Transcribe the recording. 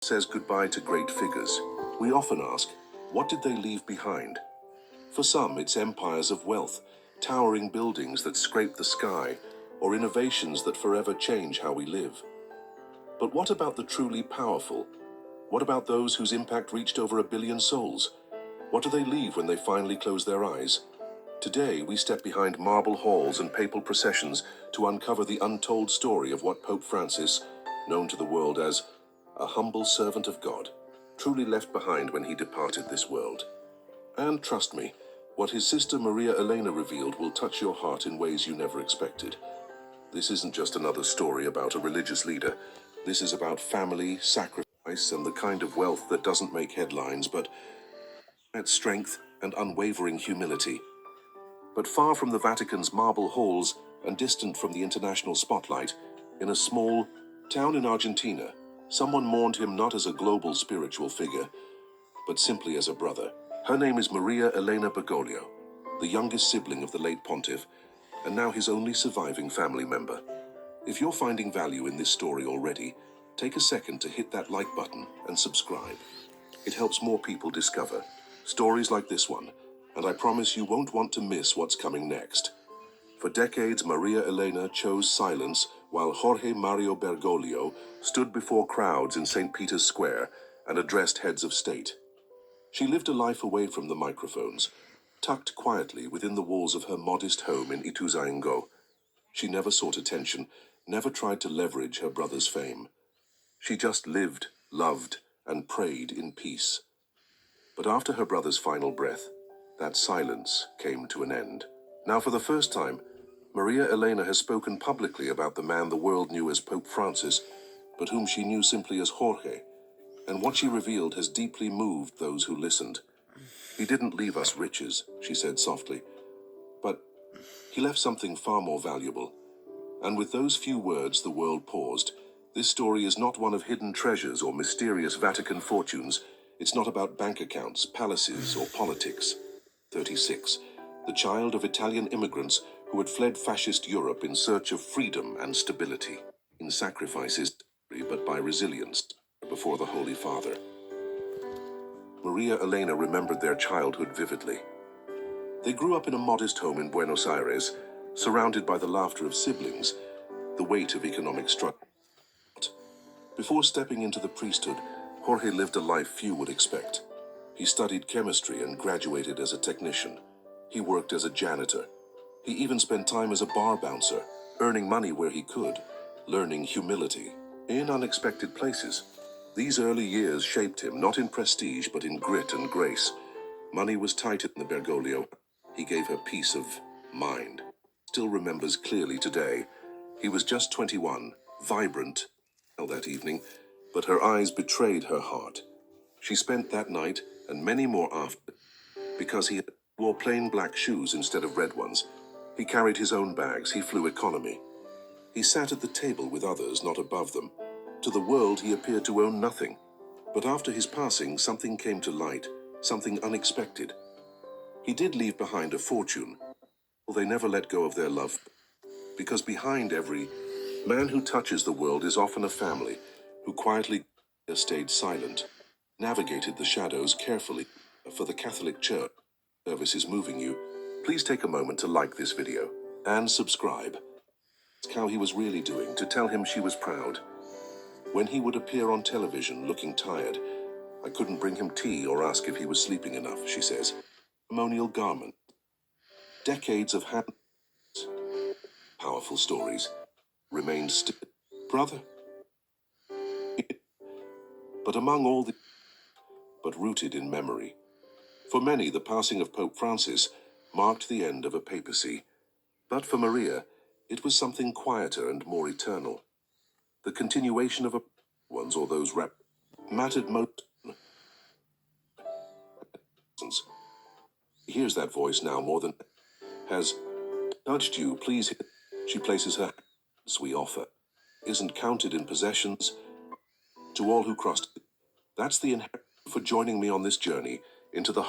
says goodbye to great figures, we often ask, what did they leave behind? For some, it's empires of wealth, towering buildings that scrape the sky, or innovations that forever change how we live. But what about the truly powerful? What about those whose impact reached over 1 billion souls? What do they leave when they finally close their eyes? Today, we step behind marble halls and papal processions to uncover the untold story of what Pope Francis, known to the world as a humble servant of God, truly left behind when he departed this world. And trust me, what his sister Maria Elena revealed will touch your heart in ways you never expected. This isn't just another story about a religious leader. This is about family, sacrifice, and the kind of wealth that doesn't make headlines, but its strength and unwavering humility. But far from the Vatican's marble halls and distant from the international spotlight, in a small town in Argentina, someone mourned him not as a global spiritual figure, but simply as a brother. Her name is Maria Elena Bergoglio, the youngest sibling of the late pontiff, and now his only surviving family member. If you're finding value in this story already, take a second to hit that like button and subscribe. It helps more people discover stories like this one, and I promise you won't want to miss what's coming next. For decades, Maria Elena chose silence while Jorge Mario Bergoglio stood before crowds in St. Peter's Square and addressed heads of state. She lived a life away from the microphones, tucked quietly within the walls of her modest home in Ituzaingó. She never sought attention, never tried to leverage her brother's fame. She just lived, loved, and prayed in peace. But after her brother's final breath, that silence came to an end. Now, for the first time, Maria Elena has spoken publicly about the man the world knew as Pope Francis, but whom she knew simply as Jorge, and what she revealed has deeply moved those who listened. He didn't leave us riches, she said softly, but he left something far more valuable. And with those few words, the world paused. This story is not one of hidden treasures or mysterious Vatican fortunes. It's not about bank accounts, palaces, or politics. 36. The child of Italian immigrants who had fled fascist Europe in search of freedom and stability. In sacrifices, but by resilience, before the Holy Father. Maria Elena remembered their childhood vividly. They grew up in a modest home in Buenos Aires, surrounded by the laughter of siblings, the weight of economic struggle. Before stepping into the priesthood, Jorge lived a life few would expect. He studied chemistry and graduated as a technician. He worked as a janitor. He even spent time as a bar bouncer, earning money where he could, learning humility in unexpected places. These early years shaped him, not in prestige, but in grit and grace. Money was tight in the Bergoglio. He gave her peace of mind. Still remembers clearly today. He was just 21, vibrant, that evening, but her eyes betrayed her heart. She spent that night, and many more after, because he wore plain black shoes instead of red ones. He carried his own bags, he flew economy. He sat at the table with others, not above them. To the world, he appeared to own nothing. But after his passing, something came to light, something unexpected. He did leave behind a fortune. They never let go of their love. Because behind every man who touches the world is often a family who quietly stayed silent, navigated the shadows carefully. For the Catholic Church service is moving you, please take a moment to like this video and subscribe. Ask how he was really doing, to tell him she was proud. When he would appear on television looking tired, I couldn't bring him tea or ask if he was sleeping enough, she says. Ceremonial garment. Decades of powerful stories remained still. Brother. But among all the but rooted in memory. For many, the passing of Pope Francis marked the end of a papacy. But for Maria, it was something quieter and more eternal. The continuation of a ones or those mattered most. He hears that voice now more than has touched you, please. She places her hands we offer. Isn't counted in possessions. To all who crossed, that's the inheritance for joining me on this journey into the